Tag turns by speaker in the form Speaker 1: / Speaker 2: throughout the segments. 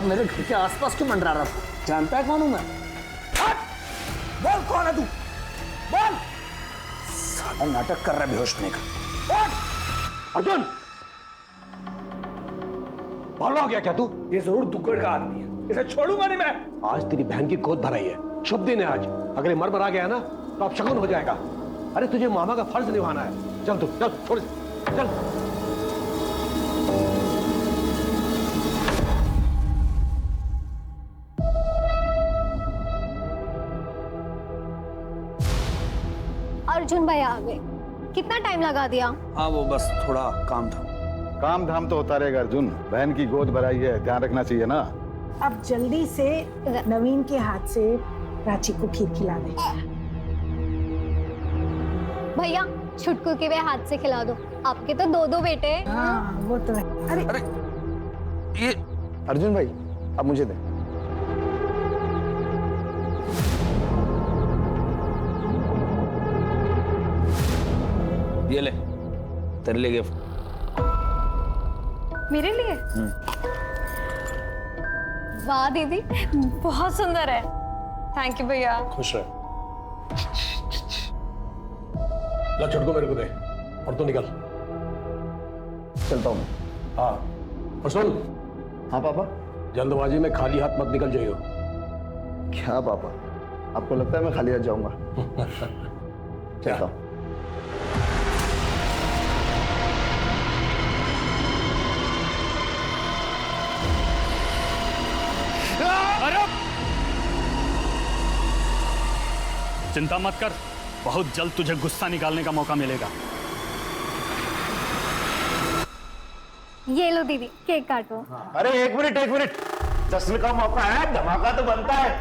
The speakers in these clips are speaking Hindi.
Speaker 1: मेरे घर के आसपास क्यों मंडरा रहा था? जानता है कौन हूं मैं? हट! बोल कौन है तू? बोल! साला नाटक कर रहा है बेहोश होने का। बोल!
Speaker 2: अर्जुन, पागल हो गया क्या तू?
Speaker 1: ये जरूर दुक्कड़ का आदमी है, इसे छोड़ूंगा नहीं मैं।
Speaker 2: आज तेरी बहन की गोद भराई है, शुभ दिन है आज। अगर ये मर आ गया ना तो अब शगुन हो जाएगा। अरे तुझे मामा का फर्ज निभाना है। चल तू, चल छोड़, चल।
Speaker 3: अर्जुन भाई आ गए। कितना टाइम लगा दिया?
Speaker 1: हाँ वो बस थोड़ा काम था।
Speaker 4: काम धाम तो होता रहेगा अर्जुन, बहन की गोद भराई है, ध्यान रखना चाहिए ना।
Speaker 5: अब जल्दी से नवीन के हाथ से प्राची को खीर खिला दे।
Speaker 3: भैया छुटकू के वे हाथ से खिला दो, आपके तो दो दो बेटे हैं।
Speaker 5: हाँ वो तो है। अरे
Speaker 1: ये
Speaker 4: अर्जुन भाई अब मुझे दे।
Speaker 1: ये ले तेरे लिए गिफ्ट।
Speaker 6: मेरे लिए? वाह दीदी, बहुत सुंदर है। थैंक यू भैया।
Speaker 2: खुश रह। ला छुटको मेरे को दे और तू निकल।
Speaker 4: चलता हूँ।
Speaker 2: हाँ और सुन,
Speaker 4: हाँ पापा।
Speaker 2: जल्दबाजी में खाली हाथ मत निकल जाइयो।
Speaker 4: क्या पापा, आपको लगता है मैं खाली हाथ जाऊंगा? चलता हूँ।
Speaker 7: चिंता मत कर, बहुत जल्द तुझे गुस्सा निकालने का मौका मिलेगा।
Speaker 3: ये लो दीदी, केक काटो।
Speaker 4: अरे एक मिनट, जश्न का मौका है, धमाका तो बनता है।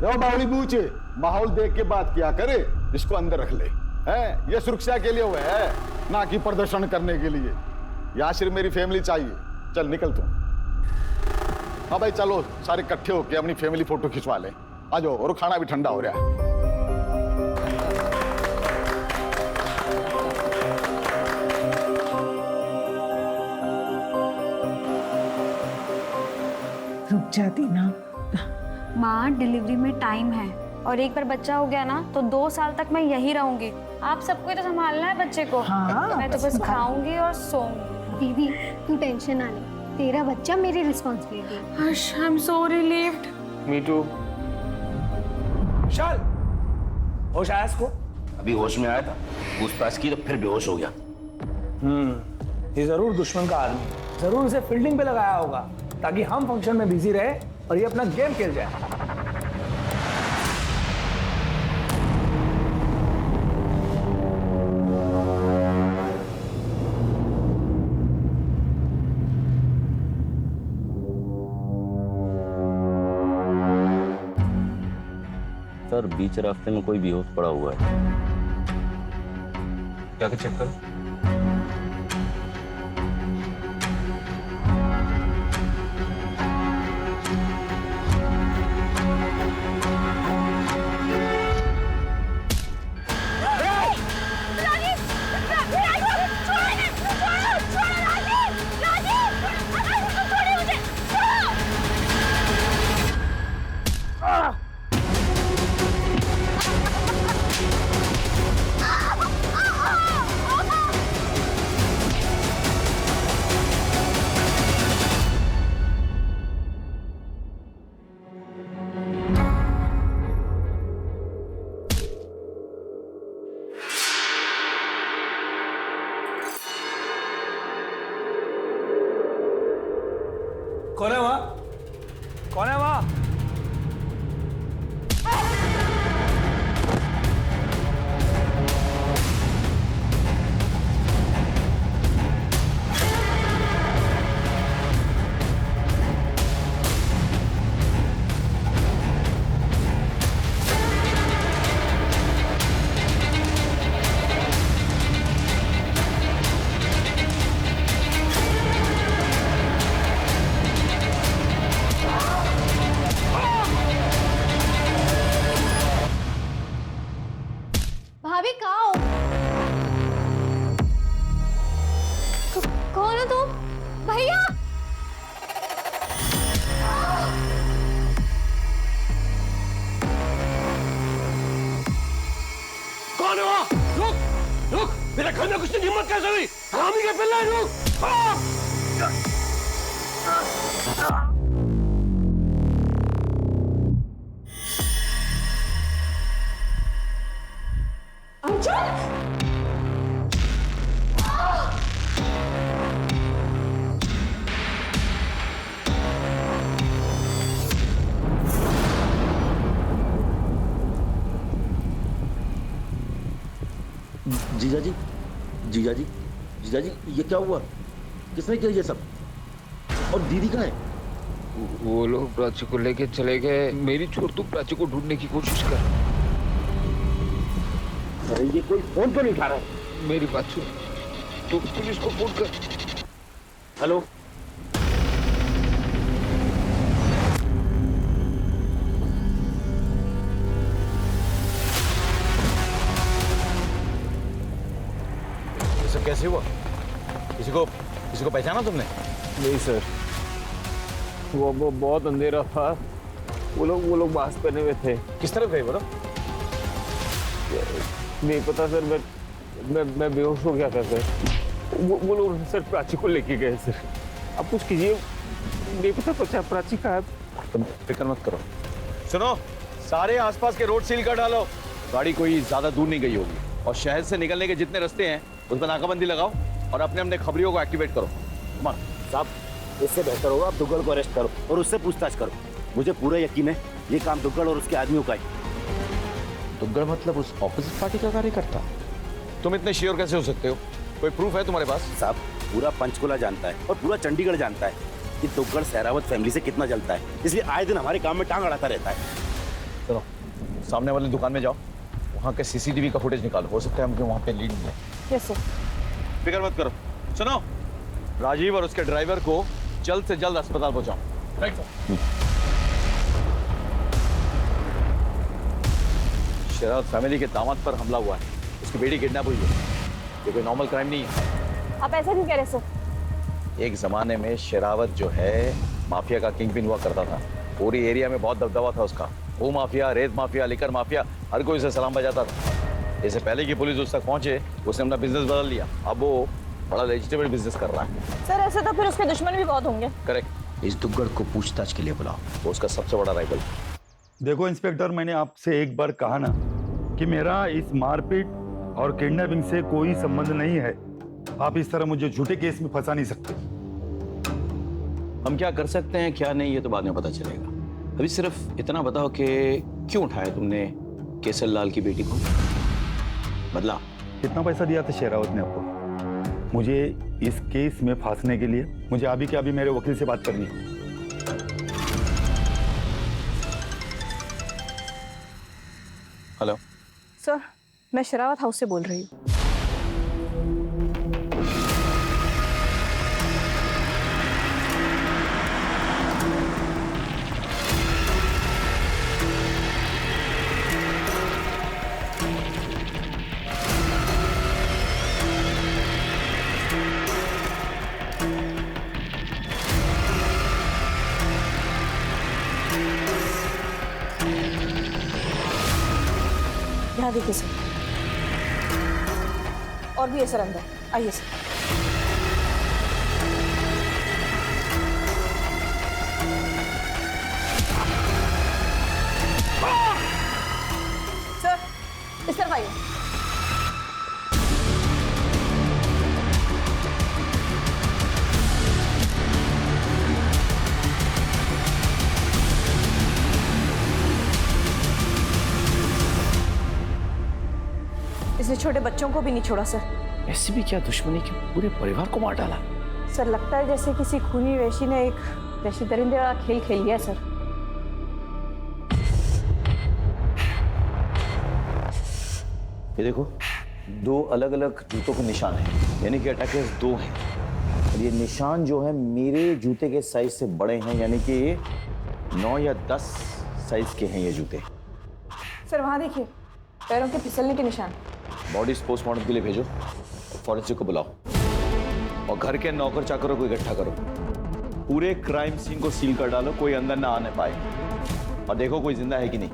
Speaker 4: रो बावली बूचे, माहौल देख के बात किया करे, इसको अंदर रख ले। है ये सुरक्षा के लिए हुआ है, ना कि प्रदर्शन करने के लिए। यहाँ सिर्फ मेरी फैमिली चाहिए। चल निकल तू। हाँ भाई चलो, सारे इकट्ठे होके अपनी फैमिली फोटो खिंचवा ले। आ जाओ, और खाना भी ठंडा हो रहा है।
Speaker 5: रुक जाती ना।
Speaker 6: माँ डिलीवरी में टाइम है और एक बार बच्चा हो गया ना तो 2 साल तक मैं यही रहूंगी। आप सबको तो संभालना है बच्चे को।
Speaker 5: हाँ,
Speaker 6: मैं तो बस
Speaker 5: संभाल।
Speaker 6: खाऊंगी और सोऊंगी।
Speaker 3: दीदी तू टेंशन ना ले, तेरा बच्चा मेरी रिस्पॉन्सिबिलिटी है।
Speaker 6: Harsh, I am so relieved.
Speaker 1: Me too. चल होश आया इसको?
Speaker 8: अभी होश में आया था, पूछताछ की तो फिर बेहोश हो गया।
Speaker 1: ये जरूर दुश्मन का आदमी, जरूर इसे फील्डिंग पे लगाया होगा ताकि हम फंक्शन में बिजी रहे और ये अपना गेम खेल जाए।
Speaker 8: सर बीच रास्ते में कोई बेहोश पड़ा हुआ है।
Speaker 2: जाके चेक कर। कौन है वहाँ? रुक रुक, मेरे घर में कुछ नहीं, हिम्मत कैसे हुई? हरामी के पिल्ले, रुक!
Speaker 8: जीजा जी, जीजा जी, जीजा जी, ये क्या हुआ? किसने किया ये सब? और दीदी कहाँ है?
Speaker 9: वो लोग प्राची को लेके चले गए। मेरी छोड़ तू प्राची को ढूंढने की कोशिश कर।
Speaker 8: अरे ये कोई फोन तो नहीं उठा रहा है।
Speaker 9: मेरी बात सुन, तू पुलिस को फोन कर।
Speaker 8: हेलो,
Speaker 4: ये सब कैसे हुआ? किसी को पहचाना तुमने?
Speaker 9: नहीं सर, वो बहुत अंधेरा था। वो लोग मास्क पहने हुए थे।
Speaker 4: किस तरफ गए वो लोग?
Speaker 9: नहीं पता सर, मैं बेहोश हो गया था सर। वो लोग सर प्राची को लेके गए सर। आप कुछ कीजिए, नहीं पता प्राची कहाँ है।
Speaker 4: तुम फिक्र मत करो। सुनो, सारे आसपास के रोड सील कर डालो। गाड़ी कोई ज्यादा दूर नहीं गई होगी, और शहर से निकलने के जितने रास्ते हैं उस पर नाकाबंदी लगाओ, और अपने अपने खबरियों को एक्टिवेट करो।
Speaker 10: साहब, इससे बेहतर होगा आप दुग्गल को अरेस्ट करो और उससे पूछताछ करो। मुझे पूरा यकीन है ये काम दुग्गल और उसके आदमियों का है।
Speaker 4: दुग्गड़ मतलब उस ऑपोजिट पार्टी का कार्यकर्ता? तुम इतने श्योर कैसे हो सकते हो? कोई प्रूफ है तुम्हारे पास?
Speaker 10: साहब, पूरा पंचकुला जानता है और पूरा चंडीगढ़ जानता है कि दुग्गल सहरावत फैमिली से कितना जलता है, इसलिए आए दिन हमारे काम में टांग अड़ाता रहता है।
Speaker 4: चलो सामने वाली दुकान में जाओ, वहाँ के सीसीटीवी का फुटेज निकालो। हो सकता है हमको वहाँ पे लीड मिले।
Speaker 6: Yes sir.
Speaker 4: फिक्र मत करो। सुनो, राजीव और उसके ड्राइवर को जल्द से जल्द अस्पताल पहुंचाओ। Right sir. शरावत फैमिली के दामाद पर हमला हुआ है, उसकी बेटी किडनैप हुई है। ये कोई नॉर्मल क्राइम नहीं है।
Speaker 6: आप ऐसा क्यों कह रहे सर?
Speaker 4: एक जमाने में शेरावत जो है माफिया का किंग पिन हुआ करता था। पूरी एरिया में बहुत दबदबा था उसका। वो माफिया, रेत माफिया, लिकर माफिया, हर कोई उसे सलाम बजाता था। इससे पहले कि पुलिस उस तक पहुंचे, उसने अपना बिजनेस बदल लिया। अब वो बड़ा वेजिटेबल बिजनेस कर रहा है।
Speaker 6: सर ऐसे तो फिर उसके दुश्मन भी बहुत होंगे।
Speaker 4: करेक्ट।
Speaker 10: इस दुग्गड़ को पूछताछ के लिए बुलाओ।
Speaker 4: वो उसका सबसे बड़ा राइवल।
Speaker 11: देखो इंस्पेक्टर, मैंने आपसे एक बार कहा ना कि मेरा इस मारपीट और किडनैपिंग से कोई संबंध नहीं है। आप इस तरह मुझे झूठे केस में फंसा नहीं सकते।
Speaker 10: हम क्या कर सकते हैं क्या नहीं ये तो बाद में पता चलेगा। अभी सिर्फ इतना बताओ कि क्यों उठाया तुमने केसर लाल की बेटी को? बदला
Speaker 11: कितना पैसा दिया था शेरावत ने आपको मुझे इस केस में फांसने के लिए? मुझे अभी के अभी मेरे वकील से बात करनी है।
Speaker 4: हेलो
Speaker 6: सर, मैं शरावत हाउस से बोल रही हूँ। यहाँ देखिए सर, और भी है सर अंदर। आइए सर। सर इस तरफ आइए। इसने छोटे बच्चों को भी नहीं छोड़ा सर।
Speaker 10: ऐसी भी क्या दुश्मनी कि पूरे परिवार को मार डाला?
Speaker 6: सर लगता है जैसे किसी खूनी वैशी ने एक वैशी दरिंदे वाला खेल खेल लिया है सर।
Speaker 10: ये देखो, 2 अलग अलग जूतों के निशान हैं, यानी कि अटैकर्स 2 हैं। और ये निशान जो है मेरे जूते के साइज से बड़े हैं, यानी कि 9 या 10 साइज के हैं ये जूते।
Speaker 6: सर वहाँ देखिए, पैरों के फिसलने के निशान।
Speaker 4: बॉडीज पोस्टमार्टम के लिए भेजो, फॉरेंसिक को बुलाओ, और घर के नौकर चाकरों को इकट्ठा करो। पूरे क्राइम सीन को सील कर डालो, कोई अंदर ना आने पाए, और देखो कोई जिंदा है कि नहीं।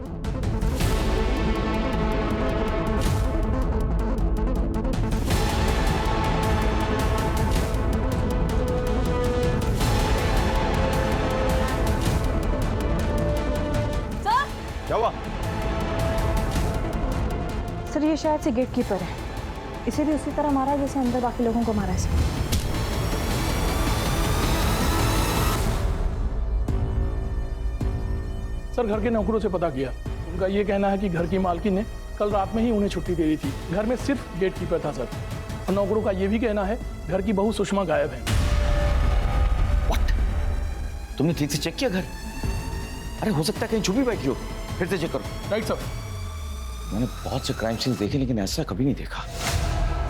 Speaker 6: सर ये शायद से गेट कीपर है, इसे भी उसी तरह मारा जैसे अंदर बाकी लोगों को मारा है सर।
Speaker 12: सर घर के नौकरों से पता किया, उनका ये कहना है कि घर की मालकिन ने कल रात में ही उन्हें छुट्टी दे दी थी। घर में सिर्फ गेट कीपर था सर, और नौकरों का ये भी कहना है घर की बहू सुषमा गायब है।
Speaker 10: तुमने ठीक से चेक किया घर? अरे हो सकता है कहीं छुपी बैठी हो, फिर से चेक करो।
Speaker 12: Right sir.
Speaker 10: मैंने बहुत से क्राइम सीन्स देखे लेकिन ऐसा कभी नहीं देखा।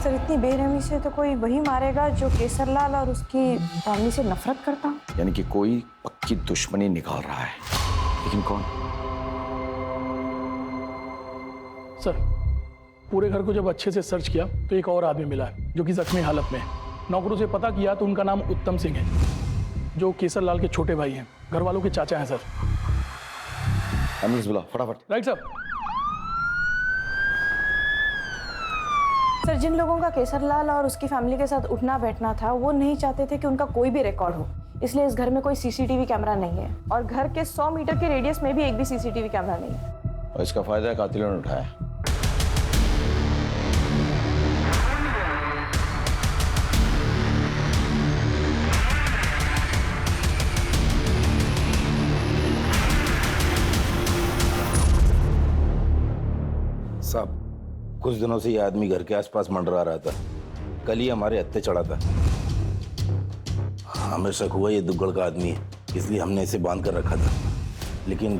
Speaker 6: सर इतनी बेरहमी से तो कोई वही मारेगा जो केसरलाल और उसकी फैमिली से नफरत करता।
Speaker 10: यानी कि कोई पक्की दुश्मनी निकाल रहा है, लेकिन कौन?
Speaker 12: सर पूरे घर को जब अच्छे से सर्च किया तो एक और आदमी मिला है जो कि जख्मी हालत में है। नौकरों से पता किया तो उनका नाम उत्तम सिंह है, जो केसरलाल के छोटे भाई हैं, घर वालों के चाचा हैं सर।
Speaker 10: एम्बुलेंस बुला फटाफट।
Speaker 12: Right sir.
Speaker 6: सर जिन लोगों का केसरलाल और उसकी फैमिली के साथ उठना बैठना था वो नहीं चाहते थे कि उनका कोई भी रिकॉर्ड हो, इसलिए इस घर में कोई सीसीटीवी कैमरा नहीं है और घर के 100 मीटर के रेडियस में भी एक भी सीसीटीवी कैमरा नहीं है।
Speaker 10: और इसका फायदा कातिलों ने उठाया।
Speaker 13: साहब कुछ दिनों से ये आदमी घर के आसपास मंडरा रहा था, कल ही हमारे हत्थे चढ़ा था। हमें शक हुआ ये दुग्गड़ का आदमी है, इसलिए हमने इसे बांध कर रखा था, लेकिन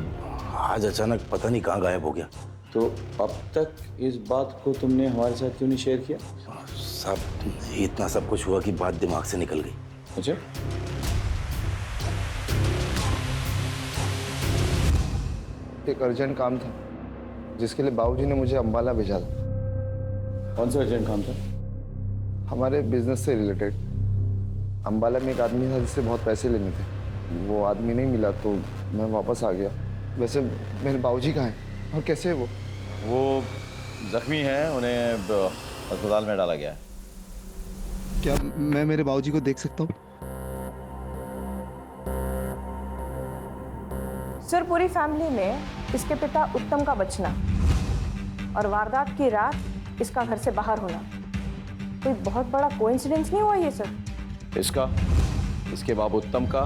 Speaker 13: आज अचानक पता नहीं कहाँ गायब हो गया।
Speaker 10: तो अब तक इस बात को तुमने हमारे साथ क्यों नहीं शेयर किया?
Speaker 13: साहब इतना सब कुछ हुआ कि बात दिमाग से निकल गई।
Speaker 10: अच्छा,
Speaker 14: एक अर्जेंट काम था जिसके लिए बाबूजी ने मुझे अंबाला भेजा था।
Speaker 10: कौन सा अर्जेंट काम था?
Speaker 14: हमारे बिजनेस से रिलेटेड। अंबाला में एक आदमी था जिससे बहुत पैसे लेने थे, वो आदमी नहीं मिला तो मैं वापस आ गया। वैसे मेरे बाबूजी कहाँ हैं और कैसे है
Speaker 10: वो जख्मी हैं, उन्हें अस्पताल में डाला गया है।
Speaker 14: क्या मैं मेरे बाबूजी को देख सकता हूँ?
Speaker 6: सर पूरी फैमिली में इसके पिता उत्तम का बचना और वारदात की रात इसका घर से बाहर होना कोई बहुत बड़ा कोइंसिडेंस नहीं हुआ ये सर?
Speaker 10: इसका, इसके बाप उत्तम का,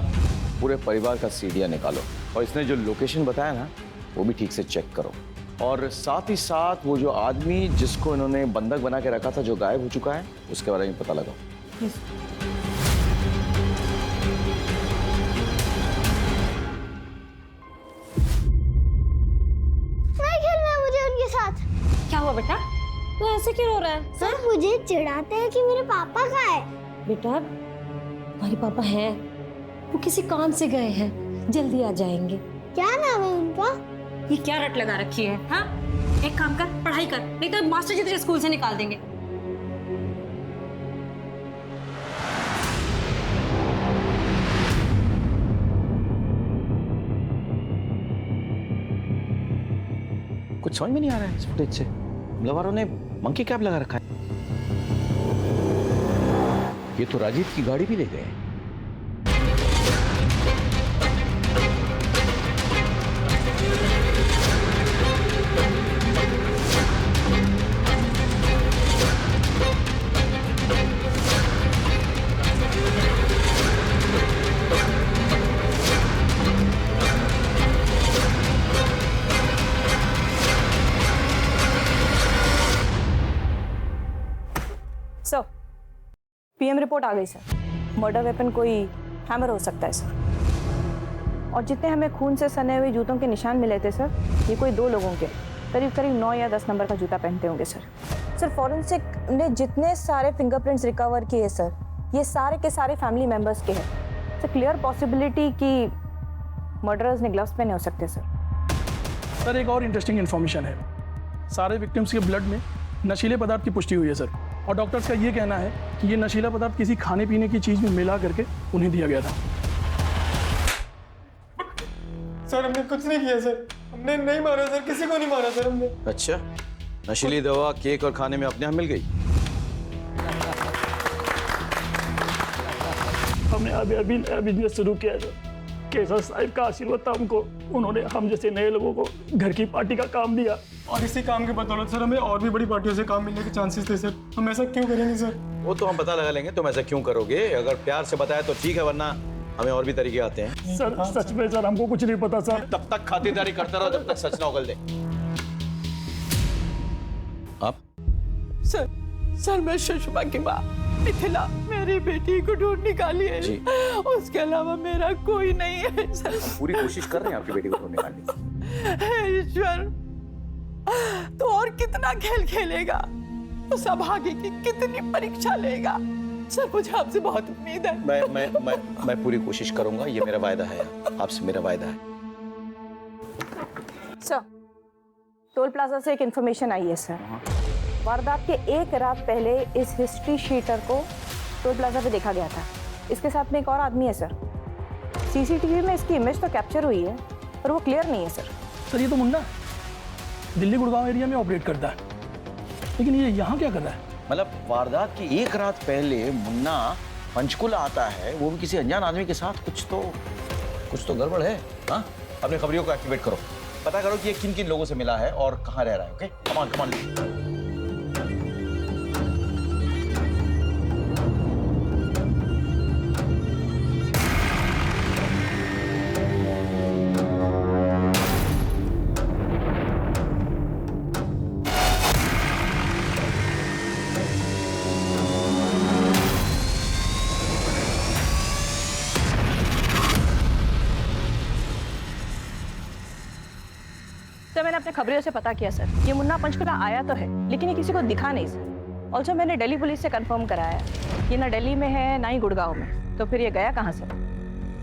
Speaker 10: पूरे परिवार का सीडिया निकालो और इसने जो लोकेशन बताया ना वो भी ठीक से चेक करो, और साथ ही साथ वो जो आदमी जिसको इन्होंने बंधक बना के रखा था जो गायब हो चुका है उसके बारे में पता लगाओ।
Speaker 15: क्या हुआ बेटा, तू ऐसे क्यों रो रहा है?
Speaker 3: सर मुझे चिढ़ाते हैं कि मेरे पापा कहाँ है।
Speaker 15: बेटा हमारे पापा हैं, वो किसी काम से गए हैं, जल्दी आ जाएंगे।
Speaker 3: क्या नाम है उनका?
Speaker 15: ये क्या रट लगा रखी है? हाँ एक काम कर, पढ़ाई कर, नहीं तो मास्टर जी तुझे स्कूल से निकाल देंगे।
Speaker 10: कुछ समझ में नहीं आ रहा है इस फुटेज से। हमले वालों ने मंकी कैप लगा रखा है। ये तो राजीव की गाड़ी भी ले गए।
Speaker 6: सर पीएम रिपोर्ट आ गई सर। मर्डर वेपन कोई हैमर हो सकता है सर, और जितने हमें खून से सने हुए जूतों के निशान मिले थे सर, ये कोई 2 लोगों के करीब करीब 9 या 10 नंबर का जूता पहनते होंगे सर। सर फॉरेंसिक ने जितने सारे फिंगरप्रिंट्स रिकवर किए सर, ये सारे के सारे फैमिली मेम्बर्स के हैं। सर क्लियर पॉसिबिलिटी कि मर्डरर्स ने ग्लव्स पहने हो सकते सर।
Speaker 12: सर एक और इंटरेस्टिंग इन्फॉर्मेशन है, सारे विक्टिम्स के ब्लड में नशीले पदार्थ की पुष्टि हुई है सर, और डॉक्टर्स का ये कहना है कि ये नशीला पदार्थ किसी खाने पीने की चीज में मिला करके उन्हें दिया गया था।
Speaker 16: सर हमने कुछ नहीं किया सर, हमने नहीं मारा सर, किसी को नहीं मारा सर हमने।
Speaker 10: अच्छा, नशीली दवा केक और खाने में अपने यहाँ मिल गई?
Speaker 12: हमने अभी बिजनेस शुरू किया है केसर साहब का आशीर्वाद था हमको। उन्होंने हम जैसे नए लोगों को घर की पार्टी का काम दिया।
Speaker 16: और इसी काम की बदौलत सर हमें और भी बड़ी पार्टियों से काम मिलने के चांसेस थे सर। हम ऐसा क्यों करेंगे सर?
Speaker 10: वो तो हम पता लगा लेंगे तुम ऐसा क्यों करोगे। अगर प्यार से बताया तो ठीक है, वरना हमें और भी तरीके आते हैं।
Speaker 12: सर सच में सर हमको कुछ नहीं पता सर।
Speaker 10: तब तक खातिरदारी करते रहो जब तक सच ना उगल दे। आप
Speaker 17: सर मैं सुषमा की माँ मिथिला मेरी बेटी को ढूंढ निकाली है
Speaker 10: जी।
Speaker 17: उसके अलावा मेरा कोई नहीं है सर।
Speaker 10: पूरी कोशिश कर रहे हैं आपकी बेटी को ढूंढ निकालने की।
Speaker 17: हे ईश्वर, तो और कितना खेल खेलेगा? तो सौभाग्य की कितनी परीक्षा लेगा? सर मुझे आपसे बहुत उम्मीद है।
Speaker 10: मैं पूरी कोशिश करूंगा, ये मेरा वायदा है, आपसे मेरा वायदा है।
Speaker 6: सर टोल प्लाजा से एक इंफॉर्मेशन आई है सर। वारदात के एक रात पहले इस हिस्ट्री शीटर को टोल प्लाजा पे देखा गया था। इसके साथ में एक और आदमी है सर। सीसीटीवी में इसकी इमेज तो कैप्चर हुई है पर वो क्लियर नहीं है सर।
Speaker 12: सर ये तो मुन्ना दिल्ली गुड़गांव एरिया में ऑपरेट करता है, लेकिन ये यहाँ क्या कर रहा है?
Speaker 10: मतलब वारदात की एक रात पहले मुन्ना पंचकुला आता है, वो भी किसी अनजान आदमी के साथ। कुछ तो गड़बड़ है। हाँ, अपने खबरियों को एक्टिवेट करो, पता करो कि ये किन किन लोगों से मिला है और कहाँ रह रहा है। ओके, कमान कमान।
Speaker 6: सर मैंने अपने खबरियों से पता किया सर, ये मुन्ना पंचकुला आया तो है लेकिन ये किसी को दिखा नहीं सर। ऑल्सो मैंने दिल्ली पुलिस से कंफर्म कराया ये ना दिल्ली में है ना ही गुड़गांव में। तो फिर ये गया कहाँ सर?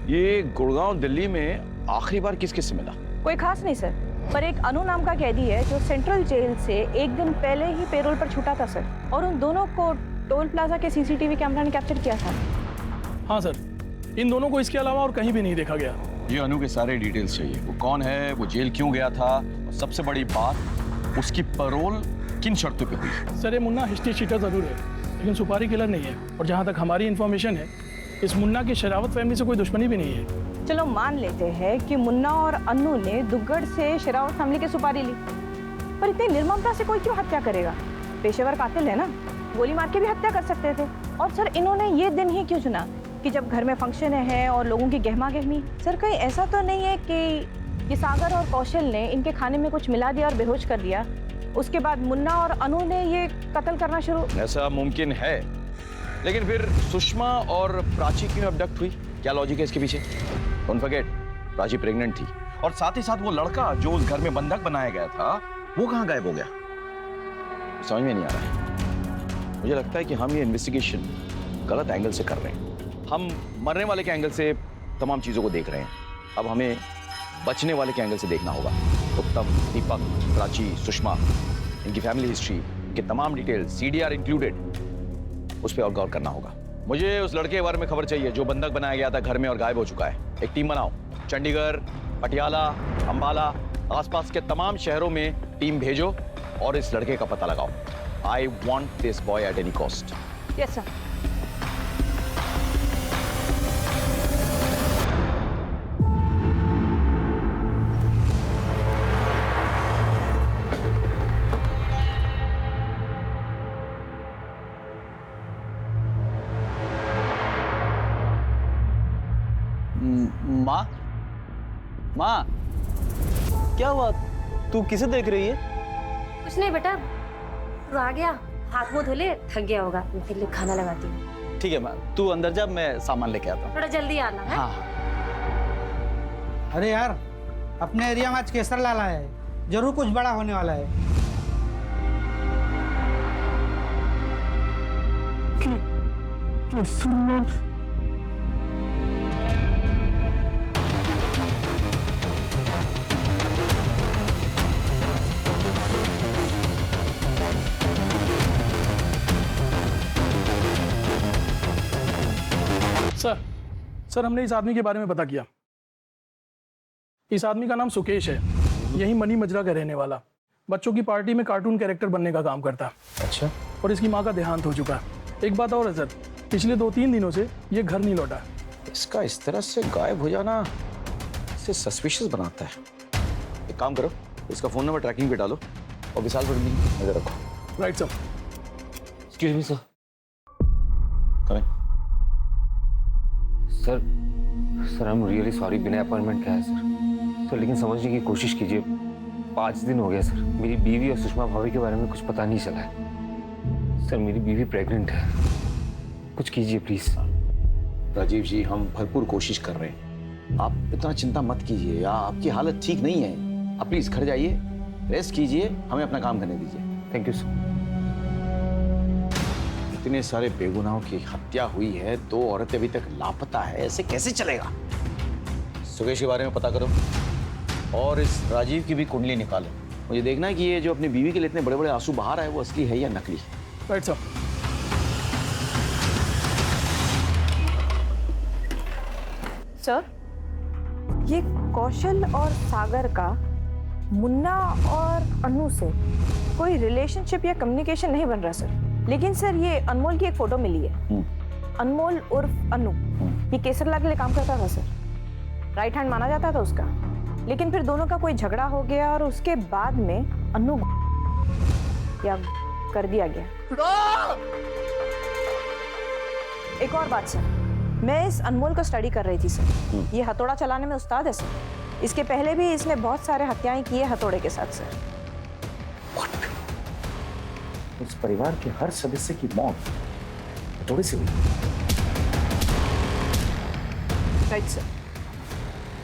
Speaker 10: ये गुड़गांव दिल्ली में आखिरी बार किस किस से मिला?
Speaker 6: कोई खास नहीं सर, पर एक अनु नाम का कैदी है जो सेंट्रल जेल से एक दिन पहले ही पेरोल पर छूटा था सर, और उन दोनों को टोल प्लाजा के सीसीटीवी कैमरा ने कैप्चर किया था।
Speaker 12: हाँ सर, इन दोनों को इसके अलावा और कहीं भी नहीं देखा गया।
Speaker 10: ये अनु के सारे डिटेल्स चाहिए, वो कौन है, वो जेल क्यों गया था, और सबसे बड़ी बात उसकी पैरोल किन शर्तों पे हुई।
Speaker 12: सर ये मुन्ना हिस्ट्री शीटर जरूर है लेकिन सुपारी किलर नहीं है, और जहाँ तक हमारी इन्फॉर्मेशन है इस मुन्ना की शरावत फैमिली से कोई दुश्मनी भी नहीं है।
Speaker 6: चलो मान लेते हैं कि मुन्ना और अन्नू ने दुग्गड़ से शरावत फैमिली की सुपारी ली, पर इतनी निर्ममता से कोई क्यों हत्या करेगा? पेशेवर कातिल है ना, गोली मार के भी हत्या कर सकते थे। और सर इन्होंने ये दिन ही क्यों चुना कि जब घर में फंक्शन है और लोगों की गहमा गहमी? सर कहीं ऐसा तो नहीं है कि ये सागर और कौशल ने इनके खाने में कुछ मिला दिया और बेहोश कर दिया, उसके बाद मुन्ना और अनु ने ये कत्ल करना शुरू?
Speaker 10: ऐसा मुमकिन है, लेकिन फिर सुषमा और प्राची क्यों अबडक्ट हुई? क्या लॉजिक है इसके पीछे? डोंट फॉरगेट, प्राची प्रेग्नेंट थी, और साथ ही साथ वो लड़का जो उस घर में बंधक बनाया गया था वो कहाँ गायब हो गया? समझ में नहीं आ रहा है। मुझे लगता है कि हम ये इन्वेस्टिगेशन गलत एंगल से कर रहे हैं। हम मरने वाले के एंगल से तमाम चीजों को देख रहे हैं, अब हमें बचने वाले के एंगल से देखना होगा। उत्तम, दीपक, प्राची, सुषमा, इनकी फैमिली हिस्ट्री, इनके तमाम डिटेल्स, सीडीआर इंक्लूडेड, उस पर और गौर करना होगा। मुझे उस लड़के के बारे में खबर चाहिए जो बंधक बनाया गया था घर में और गायब हो चुका है। एक टीम बनाओ, चंडीगढ़, पटियाला, अंबाला, आसपास के तमाम शहरों में टीम भेजो और इस लड़के का पता लगाओ। I want this boy at any cost.
Speaker 6: Yes sir.
Speaker 18: माँ, माँ, क्या हुआ? तू किसे देख रही है?
Speaker 15: कुछ नहीं बेटा, तू आ गया, हाथ मुंह धोले, थक गया होगा, मैं तेरे लिए खाना लगाती हूँ।
Speaker 18: ठीक है माँ, तू अंदर जा, मैं सामान लेके आता हूँ।
Speaker 15: थोड़ा जल्दी आना है।
Speaker 18: हाँ।
Speaker 19: अरे यार, अपने एरिया में आज केसर लाला है, जरूर कुछ बड़ा होने वाला है।
Speaker 12: सर हमने इस आदमी के बारे में पता किया। इस आदमी का नाम सुकेश है, यही मनी मजरा का रहने वाला, बच्चों की पार्टी में कार्टून कैरेक्टर बनने का काम करता।
Speaker 10: अच्छा।
Speaker 12: और इसकी माँ का देहांत हो चुका है। एक बात और है सर, पिछले 2-3 दिनों से ये घर नहीं लौटा।
Speaker 10: इसका इस तरह से गायब हो जाना इसे सस्पिशियस बनाता है। एक काम करो, इसका फोन नंबर ट्रैकिंग पे डालो और विशाल पर भी नजर रखो।
Speaker 12: Right sir.
Speaker 8: Excuse me sir.
Speaker 10: करें
Speaker 9: sir sir I am really sorry, बिना अपॉइंटमेंट का है सर। लेकिन समझने की कोशिश कीजिए, 5 दिन हो गया सर, मेरी बीवी और सुषमा भाभी के बारे में कुछ पता नहीं चला है। सर मेरी बीवी प्रेग्नेंट है, कुछ कीजिए प्लीज।
Speaker 10: राजीव जी, हम भरपूर कोशिश कर रहे हैं, आप इतना चिंता मत कीजिए। आपकी हालत ठीक नहीं है, आप प्लीज घर जाइए, रेस्ट कीजिए, हमें अपना काम करने दीजिए।
Speaker 9: Thank you sir.
Speaker 10: इतने सारे बेगुनाहों की हत्या हुई है, 2 औरतें अभी तक लापता है, ऐसे कैसे चलेगा? सुकेश के बारे में पता करो और इस राजीव की भी कुंडली निकालो। मुझे देखना है कि ये जो अपनी बीवी के लिए इतने बड़े बड़े आंसू बहा रहा है वो असली है या नकली।
Speaker 12: Right sir.
Speaker 6: सर, ये कौशल और सागर का मुन्ना और अनु से कोई रिलेशनशिप या कम्युनिकेशन नहीं बन रहा सर। लेकिन सर ये अनमोल की एक फोटो मिली है। अनमोल उर्फ अनु, ये केसरलाल के लिए काम करता था सर, राइट हैंड माना जाता था उसका। लेकिन फिर दोनों का कोई झगड़ा हो गया और उसके बाद में अनु या कर दिया गया। एक और बात सर, मैं इस अनमोल को स्टडी कर रही थी सर। ये हथौड़ा चलाने में उस्ताद है सर। इसके पहले भी इसने बहुत सारे हत्याएं की है हथौड़े के साथ सर।
Speaker 10: इस परिवार के हर सदस्य की मौत हथौड़े से हुई।
Speaker 6: Right sir.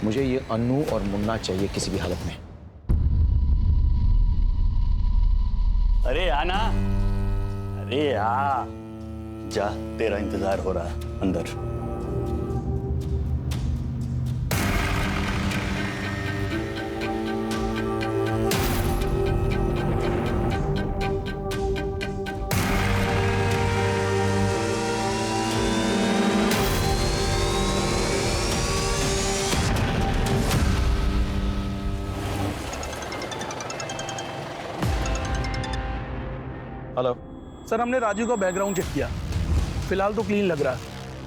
Speaker 10: मुझे ये अन्नू और मुन्ना चाहिए किसी भी हालत में।
Speaker 1: अरे आना, अरे आ जा, तेरा इंतजार हो रहा है अंदर।
Speaker 10: हेलो
Speaker 12: सर, हमने राजू का बैकग्राउंड चेक किया, फिलहाल तो क्लीन लग रहा है।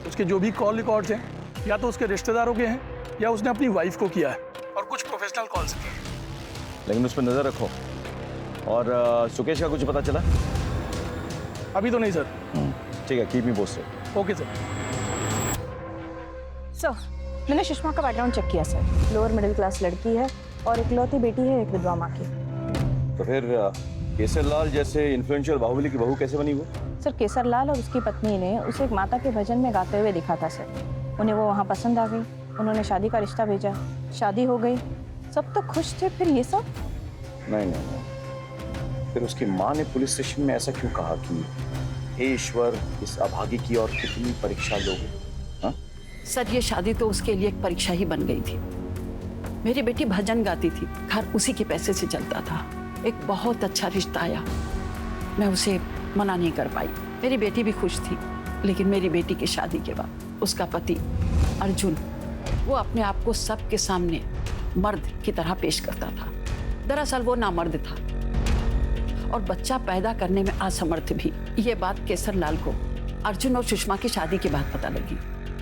Speaker 12: उसके जो भी कॉल रिकॉर्ड्स हैं या तो उसके रिश्तेदारों के हैं या उसने अपनी वाइफ को किया है, और कुछ प्रोफेशनल कॉल्स किए।
Speaker 10: लेकिन उस पर नजर रखो। और सुकेश का कुछ पता चला?
Speaker 12: अभी तो नहीं सर।
Speaker 10: ठीक है, keep me posted.
Speaker 12: Okay sir.
Speaker 6: Sir, मैंने सुषमा का बैकग्राउंड चेक किया सर। लोअर मिडिल क्लास लड़की है और इकलौती बेटी है एक विधवा माँ की।
Speaker 10: तो फिर केसरलाल जैसे इन्फ्लुएंशियल बाहुबली की बहू कैसे बनी वो?
Speaker 6: सर, केसरलाल और उसकी पत्नी ने उसे एक माता के भजन में गाते हुए देखा था सर। उन्हें वो वहाँ पसंद आ गई, उन्होंने शादी का रिश्ता भेजा, शादी हो गई, सब तो खुश थे। फिर ये सब?
Speaker 10: नहीं। फिर उसकी माँ ने पुलिस स्टेशन में ऐसा क्यों कहा कि हे ईश्वर, इस अभागी की और कितनी परीक्षा लोगे? हाँ?
Speaker 17: सर, ये शादी तो उसके लिए एक परीक्षा ही बन गई थी। मेरी बेटी भजन गाती थी, घर उसी के पैसे से चलता था। एक बहुत अच्छा रिश्ता आया, मैं उसे मना नहीं कर पाई। मेरी बेटी भी खुश थी, लेकिन मेरी बेटी की शादी के बाद उसका पति अर्जुन, वो अपने आप को सबके सामने मर्द की तरह पेश करता था। दरअसल वो नामर्द था और बच्चा पैदा करने में असमर्थ भी। ये बात केसरलाल को अर्जुन और सुषमा की शादी के बाद पता लगी,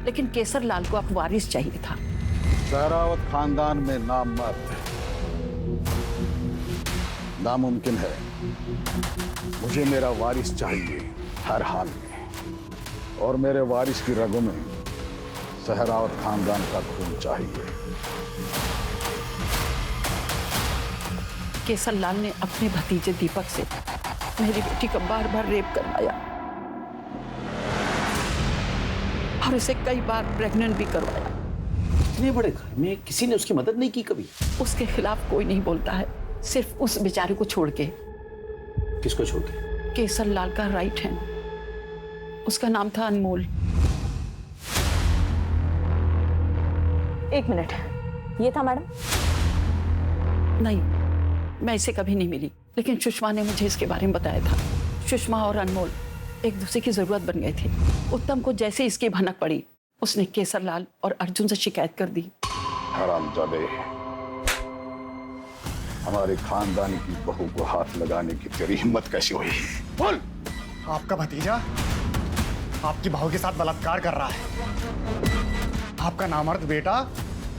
Speaker 17: लेकिन केसरलाल को अब वारिस चाहिए था।
Speaker 4: सहरावत खानदान में नामर्द नामुमकिन है। मुझे मेरा वारिस चाहिए हर हाल में, और मेरे वारिस की रगों में सहरावत खानदान का खून चाहिए।
Speaker 17: केसरलाल ने अपने भतीजे दीपक से मेरी बेटी का बार बार रेप करवाया और उसे कई बार प्रेग्नेंट भी करवाया।
Speaker 10: इतने बड़े घर में किसी ने उसकी मदद नहीं की कभी?
Speaker 17: उसके खिलाफ कोई नहीं बोलता है, सिर्फ उस बेचारे को छोड़ के।
Speaker 10: किसको छोड़ के?
Speaker 17: केसरलाल का राइट हैंड, उसका नाम था अनमोल।
Speaker 6: एक मिनट, ये था मैडम?
Speaker 17: नहीं, मैं इसे कभी नहीं मिली, लेकिन सुषमा ने मुझे इसके बारे में बताया था। सुषमा और अनमोल एक दूसरे की जरूरत बन गए थे। उत्तम को जैसे इसकी भनक पड़ी, उसने केसरलाल और अर्जुन से शिकायत कर दी।
Speaker 4: हरामजादे, हमारे खानदान की बहू को हाथ लगाने की तेरी हिम्मत कैसी हुई? बोल।
Speaker 20: आपका भतीजा आपकी बहू के साथ बलात्कार कर रहा है। आपका नामर्द बेटा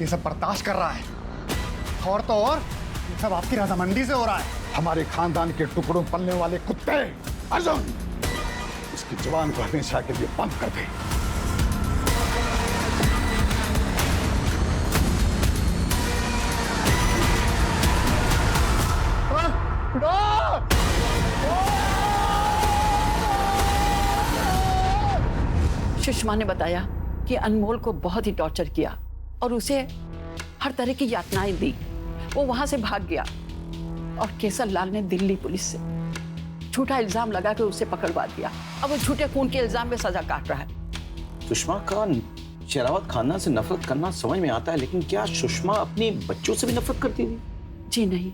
Speaker 20: ये सब बर्दाश्त कर रहा है। और तो और ये सब आपकी रजामंदी से हो रहा है। हमारे खानदान के टुकड़ों पलने वाले कुत्ते अर्जुन, इसकी जुबान को हमेशा के लिए बंद कर दे।
Speaker 17: सुषमा ने बताया कि अनमोल को बहुत ही टॉर्चर किया और उसे हर तरह की यातनाएं दी। वो वहां से भाग गया और केसर लाल ने दिल्ली पुलिस से झूठा इल्जाम लगा कर उसे पकड़वा दिया। अब वो झूठे खून के इल्जाम में सजा काट रहा है।
Speaker 10: सुषमा का शेरावत खानदान से नफरत करना समझ में आता है, लेकिन क्या सुषमा अपने बच्चों से भी नफरत करती थी?
Speaker 6: जी नहीं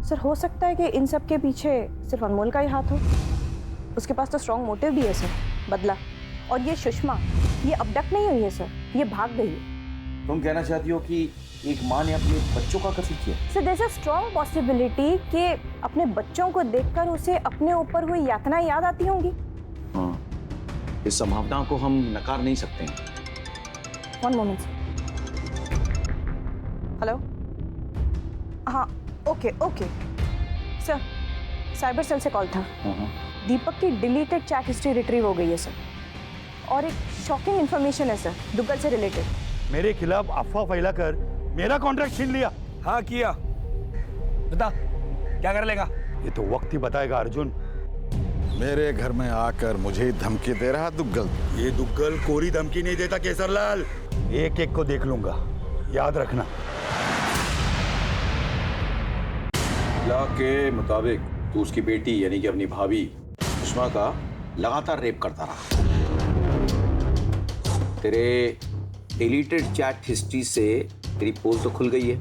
Speaker 6: सर, हो सकता है कि इन सब के पीछे सिर्फ अनमोल का ही हाथ हो। उसके पास तो स्ट्रॉन्ग मोटिव भी है सर, बदला। और ये सुषमा, ये अबडक्ट नहीं हुई है सर, ये भाग गई है।
Speaker 10: तुम कहना चाहती हो कि एक माँ ने अपने बच्चों का कत्ल किया?
Speaker 6: Sir there is a strong possibility कि अपने बच्चों को देखकर उसे अपने ऊपर हुई यातनाएं याद आती होंगी।
Speaker 10: हाँ, इस संभावना को हम नकार नहीं सकते हैं।
Speaker 6: One moment. हेलो, हाँ okay okay sir, cyber cell से कॉल था। दीपक की डिलीटेड चैट हिस्ट्री रिट्रीव हो गई है सर, और एक शॉकिंग इंफॉर्मेशन है सर दुग्गल से रिलेटेड।
Speaker 11: मेरे खिलाफ अफवाह फैलाकर मेरा कॉन्ट्रैक्ट छीन लिया।
Speaker 1: हाँ किया, बता क्या कर लेगा?
Speaker 11: ये तो वक्त ही बताएगा अर्जुन।
Speaker 4: मेरे घर में आकर मुझे धमकी दे रहा दुग्गल।
Speaker 11: ये दुग्गल कोरी धमकी नहीं देता केसरलाल, एक एक को देख लूंगा, याद रखना।
Speaker 10: लॉ के मुताबिक तू उसकी बेटी यानी कि अपनी भाभी सुषमा का लगातार रेप करता रहा। तेरे डिलीटेड चैट हिस्ट्री से तेरी पोल तो खुल गई है,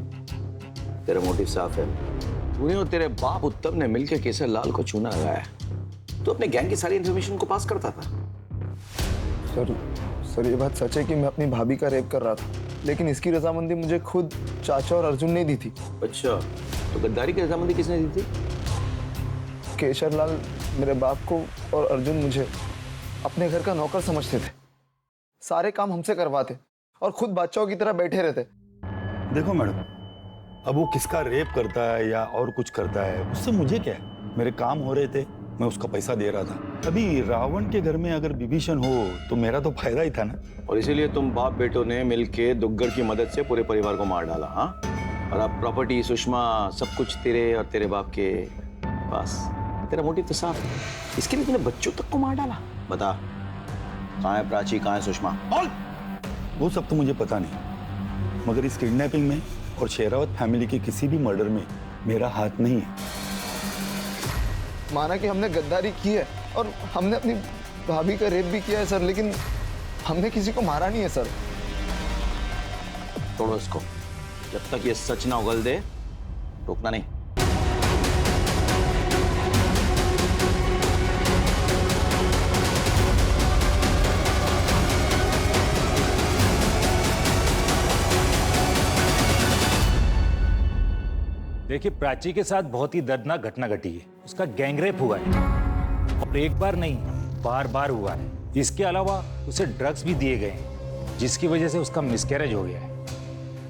Speaker 10: तेरा मोटिव साफ है। तूने और तेरे बाप उत्तम ने मिलकर केसर लाल को चूना लगाया। तो अपने गैंग की सारी इंफॉर्मेशन को पास करता था।
Speaker 14: सर ये बात सच है कि मैं अपनी भाभी का रेप कर रहा था, लेकिन इसकी रजामंदी मुझे खुद चाचा और अर्जुन ने दी थी।
Speaker 10: अच्छा, तो गद्दारी की रजामंदी किसने दी थी?
Speaker 14: केशर लाल मेरे बाप को और अर्जुन मुझे अपने घर का नौकर समझते थे। सारे काम हमसे करवाते और खुद बादशाहों की तरह बैठे रहते।
Speaker 11: देखो मैडम, अब वो किसका रेप करता है या और कुछ करता है उससे मुझे क्या है? मेरे काम हो रहे थे, मैं उसका पैसा दे रहा था। अभी रावण के घर में अगर विभीषण हो तो मेरा तो फायदा ही था ना।
Speaker 10: और इसीलिए तुम बाप बेटों ने मिलके दुग्गल की मदद से पूरे परिवार को मार डाला। हाँ, और अब प्रॉपर्टी, सुषमा, सब कुछ तेरे और तेरे बाप के पास। तेरा मोटिव तो साफ है, इसके लिए तूने बच्चों तक को मार डाला। बता, कहाँ है प्राची, कहाँ है सुषमा? बोल।
Speaker 11: वो सब तो मुझे पता नहीं, मगर इस किडनैपिंग में और शेरावत फैमिली के किसी भी मर्डर में मेरा हाथ नहीं है।
Speaker 14: माना कि हमने गद्दारी की है और हमने अपनी भाभी का रेप भी किया है सर, लेकिन हमने किसी को मारा नहीं है सर।
Speaker 10: तोड़ो इसको, जब तक ये सच ना उगल दे रोकना नहीं।
Speaker 21: देखिए, प्राची के साथ बहुत ही दर्दनाक घटना घटी है। उसका गैंगरेप हुआ है और एक बार नहीं, बार बार हुआ है। इसके अलावा उसे ड्रग्स भी दिए गए हैं, जिसकी वजह से उसका मिसकैरेज हो गया है।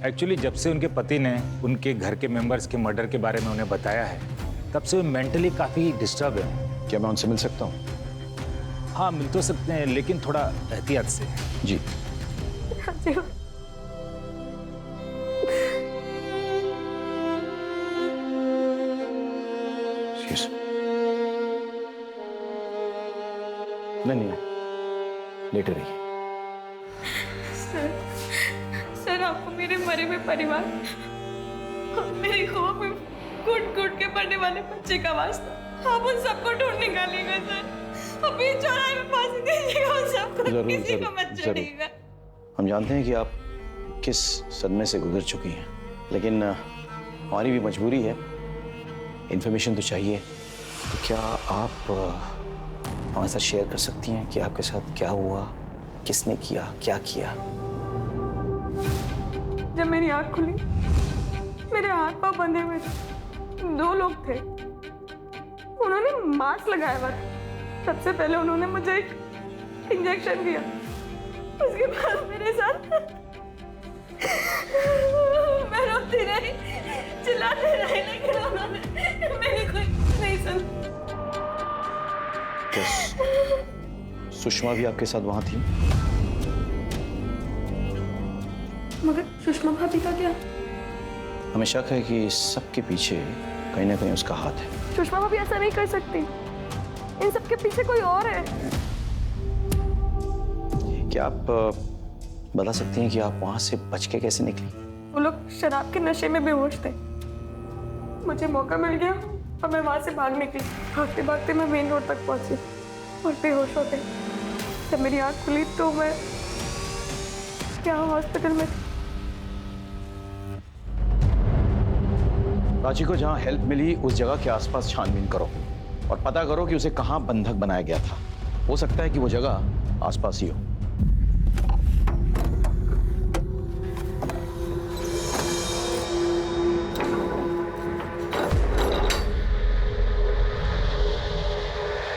Speaker 21: एक्चुअली जब से उनके पति ने उनके घर के मेंबर्स के मर्डर के बारे में उन्हें बताया है, तब से वो मेंटली काफ़ी डिस्टर्ब है।
Speaker 10: क्या मैं उनसे मिल सकता हूँ?
Speaker 21: हाँ, मिल तो सकते हैं, लेकिन थोड़ा एहतियात से।
Speaker 10: जी। नहीं, लेटे रहिए।
Speaker 15: सर आपको मेरे मरे हुए परिवार और मेरी खौफ में घुट घुट के पड़ने वाले बच्चे का वास्ता, आप उन सबको ढूंढ निकालिएगा सर। अभी चौराहे में फांसी दीजिएगा उन सबको, किसी को मत छोड़िएगा।
Speaker 10: हम जानते हैं कि आप किस सदमे से गुजर चुकी हैं, लेकिन हमारी भी मजबूरी है, इन्फॉर्मेशन तो चाहिए। तो क्या आप हमारे साथ शेयर कर सकती हैं कि आपके साथ क्या हुआ, किसने किया, क्या किया?
Speaker 15: जब मेरी आँख खुली, मेरे हाथ पांव बंधे हुए थे। 2 लोग थे, उन्होंने मास्क लगाया हुआ था। सबसे पहले उन्होंने मुझे एक इंजेक्शन दिया, उसके बाद मेरे साथ मैं रोती रही, चिल्लाते रही, लेकिन उन्होंने मेरी कोई नहीं सुनी।
Speaker 10: सुषमा भी आपके साथ वहां थी?
Speaker 15: मगर सुषमा भाभी का क्या?
Speaker 10: हमें शक है कि सबके पीछे कहीं ना कहीं उसका हाथ है।
Speaker 15: सुषमा भाभी ऐसा नहीं कर सकती, इन सब के पीछे कोई और है।
Speaker 10: क्या आप बता सकती हैं कि आप वहां से बच के कैसे निकली?
Speaker 15: वो लोग शराब के नशे में बेहोश थे। मुझे मौका मिल गया और मैं वहां से भाग निकली। भागते भागते मैं मेन रोड तक पहुंची और बेहोश हो गई। जब मेरी आंख खुली तो मैं यहाँ हॉस्पिटल में।
Speaker 10: प्राची को जहां हेल्प मिली उस जगह के आसपास छानबीन करो और पता करो कि उसे कहां बंधक बनाया गया था। हो सकता है कि वो जगह आसपास ही हो।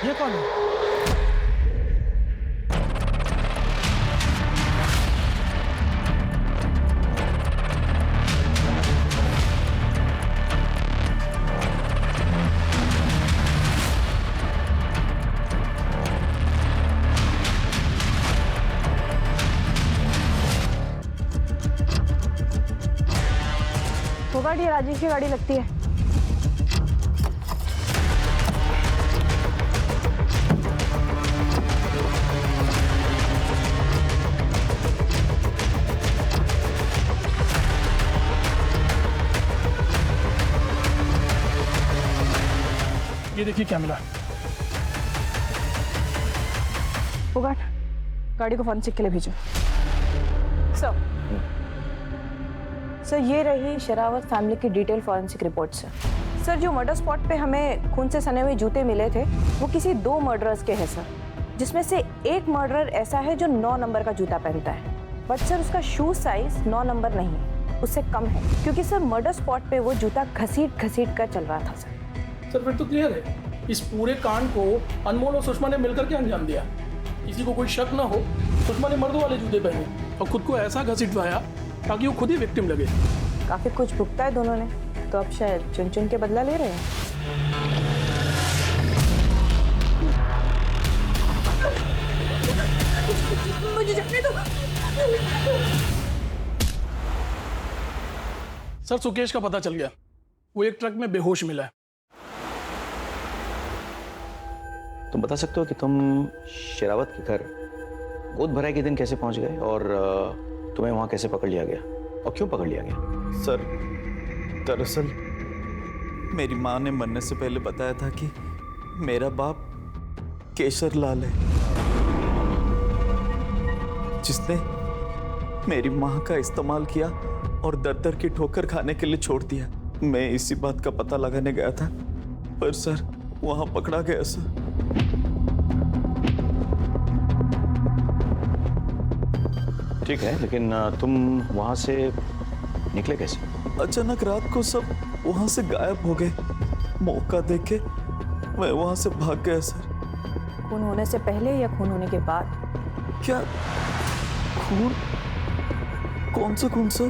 Speaker 12: ये कौन है?
Speaker 6: होगा, ये राजेश की गाड़ी लगती है।
Speaker 12: ये देखिए क्या मिला।
Speaker 6: होगा, गाड़ी को फॉरेंसिक के लिए भेजो। सर ये रही शेरावत फैमिली की डिटेल फॉरेंसिक रिपोर्ट सर। जो मर्डर स्पॉट पे हमें खून से सने हुए जूते मिले थे वो किसी 2 मर्डरर्स के हैं सर, जिसमें से एक मर्डरर ऐसा है जो 9 नंबर का जूता पहनता है। बट सर उसका शू साइज 9 नंबर नहीं, उससे कम है, क्योंकि सर मर्डर स्पॉट पे वो जूता घसीट कर चल रहा था सर।
Speaker 12: फिर तो क्लियर है, इस पूरे कांड को अनमोल और सुषमा ने मिलकर के अंजाम दिया। किसी को कोई शक ना हो, सुषमा ने मर्दों वाले जूते पहने और खुद को ऐसा घसीटवाया ताकि वो खुद ही विक्टिम लगे।
Speaker 6: काफी कुछ भुगता है दोनों ने, तो अब शायद चुन चुन के बदला ले रहे हैं।
Speaker 15: मुझे जाने दो।
Speaker 12: सर सुकेश का पता चल गया, वो एक ट्रक में बेहोश मिला है।
Speaker 10: तुम बता सकते हो कि तुम शेरावत के घर गोद भराई के दिन कैसे पहुंच गए और तुम्हें वहां कैसे पकड़ लिया गया और क्यों पकड़ लिया गया?
Speaker 18: सर दरअसल मेरी माँ ने मरने से पहले बताया था कि मेरा बाप केशर लाल है, जिसने मेरी माँ का इस्तेमाल किया और दर दर की ठोकर खाने के लिए छोड़ दिया। मैं इसी बात का पता लगाने गया था, पर सर वहां पकड़ा गया सर।
Speaker 10: ठीक है, लेकिन तुम वहां से निकले कैसे?
Speaker 18: अचानक रात को सब वहां से गायब हो गए। मौका देख के मैं वहां से भाग गया सर।
Speaker 6: खून होने से पहले या खून होने के बाद?
Speaker 18: क्या खून? कौन सा खून सर?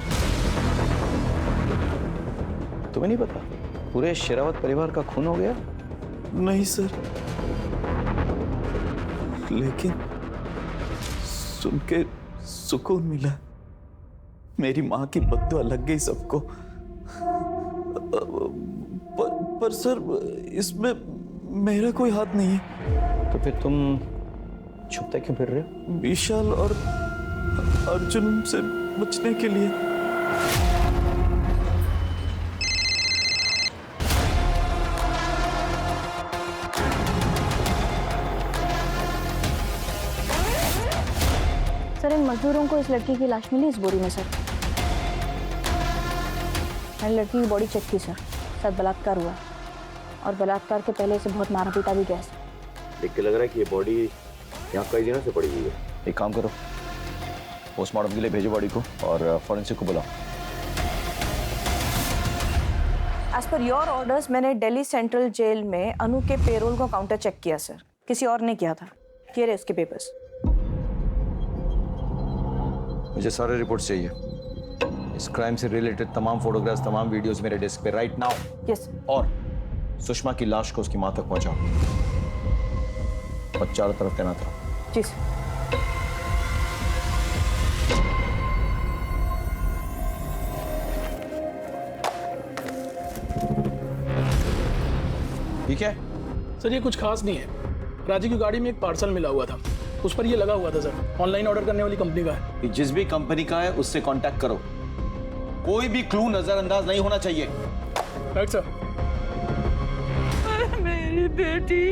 Speaker 10: तुम्हें नहीं पता पूरे शेरावत परिवार का खून हो गया?
Speaker 18: नहीं सर, लेकिन सुन के सुकून मिला। मेरी माँ की बद्दुआ लग गई सबको। पर सर इसमें मेरा कोई हाथ नहीं है।
Speaker 10: तो फिर तुम छुपते क्यों फिर रहे हो?
Speaker 18: विशाल और अर्जुन से बचने के लिए।
Speaker 6: सर इन मजदूरों को इस लड़की की लाश मिली इस बोरी में सर। मैंने लड़की की बॉडी चेक की सर, शायद बलात्कार हुआ और बलात्कार के पहले इसे बहुत मारा पीटा भी गया सर।
Speaker 10: देख के लग रहा है कि ये बॉडी यहाँ कई दिनों से पड़ी हुई है। एक काम करो, पोस्टमार्टम के लिए भेजो बॉडी को और फॉरेंसिक को बुलाओ।
Speaker 6: एज पर योर ऑर्डर्स मैंने दिल्ली सेंट्रल जेल में अनु के पेरोल को काउंटर चेक किया सर, किसी और ने किया था। ये रहे उसके पेपर्स।
Speaker 10: मुझे सारे रिपोर्ट्स चाहिए। इस क्राइम से रिलेटेड तमाम फोटोग्राफ्स, तमाम वीडियोस मेरे डेस्क पे राइट नाउ।
Speaker 6: यस।
Speaker 10: और सुषमा की लाश को उसकी मां तक पहुंचाओ और चारों तरफ तैनात रहो।
Speaker 6: जी सर।
Speaker 10: ठीक है
Speaker 12: सर, ये कुछ खास नहीं है। राजी की गाड़ी में एक पार्सल मिला हुआ था, उस पर ये लगा हुआ था सर। ऑनलाइन ऑर्डर करने वाली कंपनी का है।
Speaker 10: कि जिस भी कंपनी का है उससे कांटेक्ट करो, कोई भी क्लू नजरअंदाज नहीं होना चाहिए।
Speaker 12: Right sir.
Speaker 15: मेरी बेटी।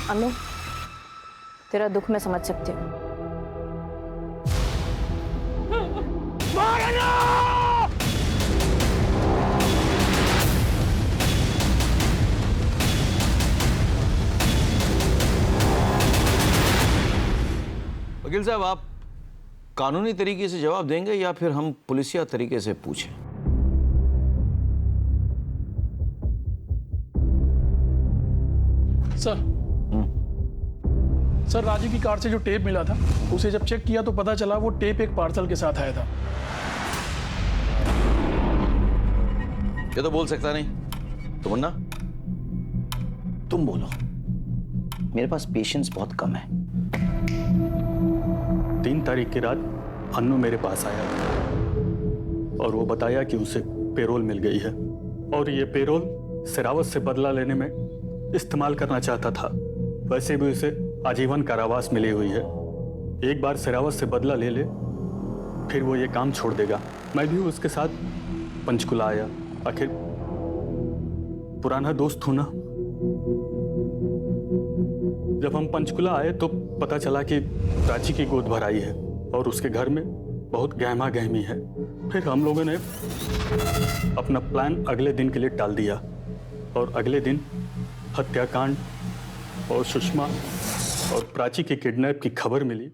Speaker 6: अनु, तेरा दुख मैं समझ सकती हूँ।
Speaker 10: वकील साहब, आप कानूनी तरीके से जवाब देंगे या फिर हम पुलिसिया तरीके से पूछें?
Speaker 12: सर सर, राजू की कार से जो टेप मिला था, उसे जब चेक किया तो पता चला वो टेप एक पार्सल के साथ आया था।
Speaker 10: ये तो बोल सकता नहीं। तो मुन्ना, तुम बोलो। मेरे पास पेशेंस बहुत कम है।
Speaker 11: 3 तारीख की रात अन्नू मेरे पास आया और वो बताया कि उसे पेरोल मिल गई है और ये पेरोल सिरावत से बदला लेने में इस्तेमाल करना चाहता था। वैसे भी उसे आजीवन कारावास मिली हुई है। एक बार सिरावत से बदला ले ले, फिर वो ये काम छोड़ देगा। मैं भी उसके साथ पंचकुला आया। आखिर पुराना दोस्त हूं ना। जब हम पंचकुला आए तो पता चला कि प्राची की गोद भराई है और उसके घर में बहुत गहमा गहमी है। फिर हम लोगों ने अपना प्लान अगले दिन के लिए टाल दिया और अगले दिन हत्याकांड और सुषमा और प्राची के किडनैप की खबर मिली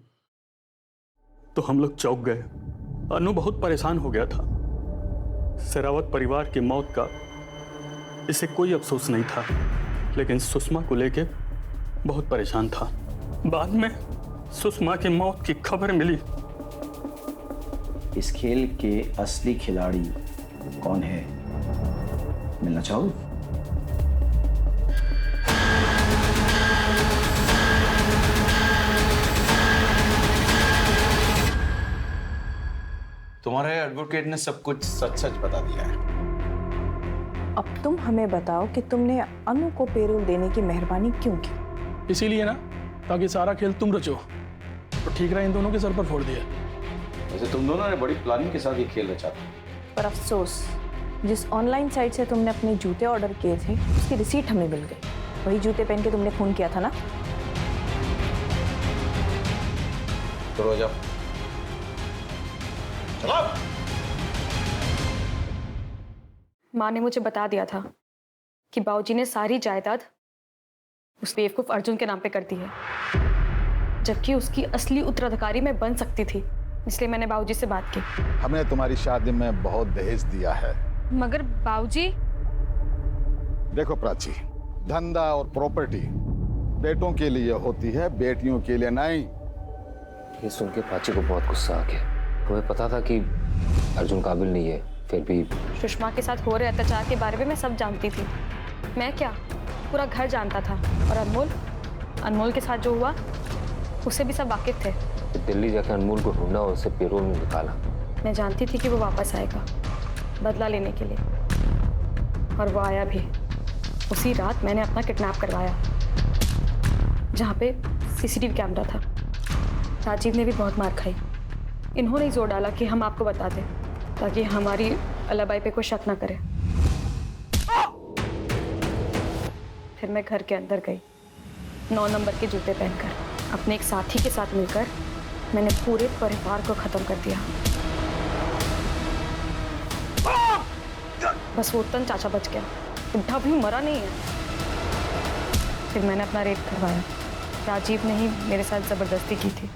Speaker 11: तो हम लोग चौंक गए। अनु बहुत परेशान हो गया था। शेरावत परिवार की मौत का इसे कोई अफसोस नहीं था, लेकिन सुषमा को लेके बहुत परेशान था। बाद में सुषमा की मौत की खबर मिली।
Speaker 10: इस खेल के असली खिलाड़ी कौन है, मिलना चाहोगे? तुम्हारे एडवोकेट ने सब कुछ सच सच बता दिया है।
Speaker 6: अब तुम हमें बताओ कि तुमने अनु को पेरोल देने की मेहरबानी क्यों की?
Speaker 12: इसीलिए ना, ताकि सारा खेल तुम रचो। तो ठीक रहा इन दोनों के सर पर फोड़ दिया।
Speaker 10: वैसे तुम दोनों ने बड़ी प्लानिंग के साथ ये खेल रचा था।
Speaker 6: पर अफसोस, जिस ऑनलाइन साइट से तुमने अपने जूते ऑर्डर किए थे उसकी रिसीट हमें मिल गई। वही जूते पहन के तुमने खून किया था ना।
Speaker 10: तो जाओ, चलो।
Speaker 7: माँ ने मुझे बता दिया था कि बाबूजी ने सारी जायदाद उस बेवकूफ अर्जुन के नाम पे कर दी है, जबकि उसकी असली उत्तराधिकारी मैं बन सकती थी। इसलिए मैंने बाबूजी से बात की।
Speaker 20: हमने तुम्हारी शादी में बहुत दहेज दिया है।
Speaker 7: मगर बाबूजी।
Speaker 20: देखो प्राची, धंधा और प्रॉपर्टी बेटों के लिए होती है, बेटियों के लिए नहीं।
Speaker 9: ये सुन के प्राची को बहुत गुस्सा आ गया। हमें पता था कि अर्जुन काबिल नहीं है, फिर भी
Speaker 7: सुषमा के साथ हो रहे अत्याचार के बारे में मैं सब जानती थी। मैं क्या, पूरा घर जानता था। और अनमोल के साथ जो हुआ उससे भी सब वाकिफ थे।
Speaker 9: दिल्ली जाकर अनमोल को ढूंढा और उसे पेरोल में निकाला।
Speaker 7: मैं जानती थी कि वो वापस आएगा बदला लेने के लिए, और वो आया भी। उसी रात मैंने अपना किडनैप करवाया, जहाँ पे सीसीटीवी कैमरा था। राजीव ने भी बहुत मार खाई। इन्होंने ही जोर डाला कि हम आपको बता दें, ताकि हमारी अलाबाई पे कोई शक ना करे। फिर मैं घर के अंदर गई, 9 नंबर के जूते पहनकर, अपने एक साथी के साथ मिलकर मैंने पूरे परिवार को खत्म कर दिया। बस वो उत्तम चाचा बच गया, बुढ़ा भी मरा नहीं है। फिर मैंने अपना रेप करवाया। राजीव ने ही मेरे साथ ज़बरदस्ती की थी।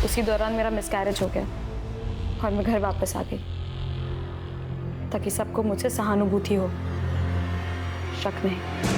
Speaker 7: उसी दौरान मेरा मिसकैरेज हो गया और मैं घर वापस आ गई ताकि सबको मुझसे सहानुभूति हो, शक नहीं।